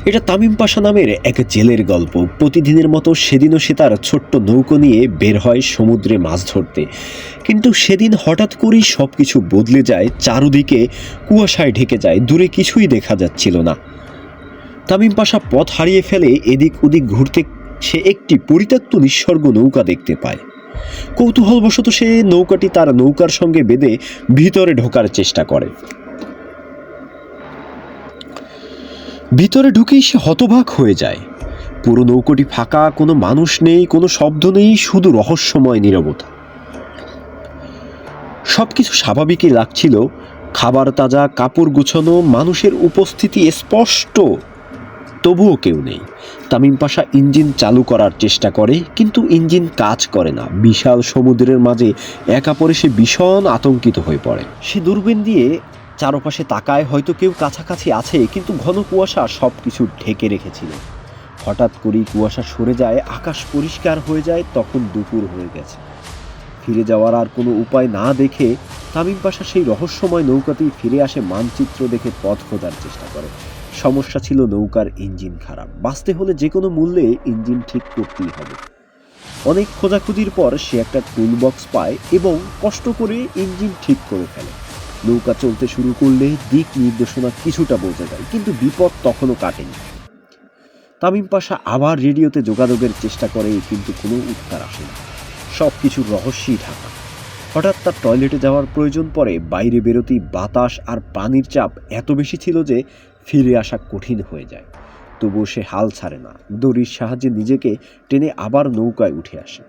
এটা তামিম পাশা নামের এক জেলের গল্প। প্রতিদিনের মতো সেদিনও সে তার ছোট্ট নৌকো নিয়ে বের হয় সমুদ্রে মাছ ধরতে। কিন্তু সেদিন হঠাৎ করেই সব কিছু বদলে যায়। চারদিকে কুয়াশায় ঢেকে যায়, দূরে কিছুই দেখা যাচ্ছিল না। তামিম পাশা পথ হারিয়ে ফেলে। এদিক ওদিক ঘুরতে সে একটি পরিত্যক্ত নিঃসর্গ নৌকা দেখতে পায়। কৌতূহলবশত সে নৌকাটি তার নৌকার সঙ্গে বেঁধে ভিতরে ঢোকার চেষ্টা করে। ভিতরে ঢুকেই সে হতবাক হয়ে যায়। পুরো নৌকোটি ফাঁকা, কোনো মানুষ নেই, কোনো শব্দ নেই, শুধু রহস্যময় নীরবতা। সবকিছু স্বাভাবিকই লাগছিল, খাবার তাজা, কাপড় গুছানো, মানুষের উপস্থিতি স্পষ্ট, তবুও কেউ নেই। তামিম পাশা ইঞ্জিন চালু করার চেষ্টা করে, কিন্তু ইঞ্জিন কাজ করে না। বিশাল সমুদ্রের মাঝে একা পড়ে সে ভীষণ আতঙ্কিত হয়ে পড়ে। সে দূরবীন দিয়ে চারপাশে তাকায়, হয়তো কেউ কাছাকাছি আছে, কিন্তু ঘন কুয়াশা সব কিছু ঢেকে রেখেছিল। হঠাৎ করেই কুয়াশা সরে যায়, আকাশ পরিষ্কার হয়ে যায়। তখন দুপুর হয়ে গেছে। ফিরে যাওয়ার আর কোনো উপায় না দেখে তামিম পাশা সেই রহস্যময় নৌকাতেই ফিরে আসে। মানচিত্র দেখে পথ খোঁজার চেষ্টা করে। সমস্যা ছিল নৌকার ইঞ্জিন খারাপ। বাঁচতে হলে যে কোনো মূল্যে ইঞ্জিন ঠিক করতেই হবে। অনেক খোঁজাখুঁজির পর সে একটা টুল বক্স পায় এবং কষ্ট করে ইঞ্জিন ঠিক করে ফেলে। নৌকা চলতে শুরু করলে দিক নির্দেশনা কিছুটা বোঝা যায়, কিন্তু বিপদ তখনও কাটেনি। তামিম পাশা আবার রেডিওতে যোগাযোগের চেষ্টা করে, কিন্তু কোনো উত্তর আসে না। সব কিছুর রহস্যই ঢাকা। হঠাৎ তার টয়লেটে যাওয়ার প্রয়োজন পড়ে। বাইরে বেরোতেই বাতাস আর পানির চাপ এত বেশি ছিল যে ফিরে আসা কঠিন হয়ে যায়। তবুও সে হাল ছাড়ে না। দড়ির সাহায্যে নিজেকে টেনে আবার নৌকায় উঠে আসে।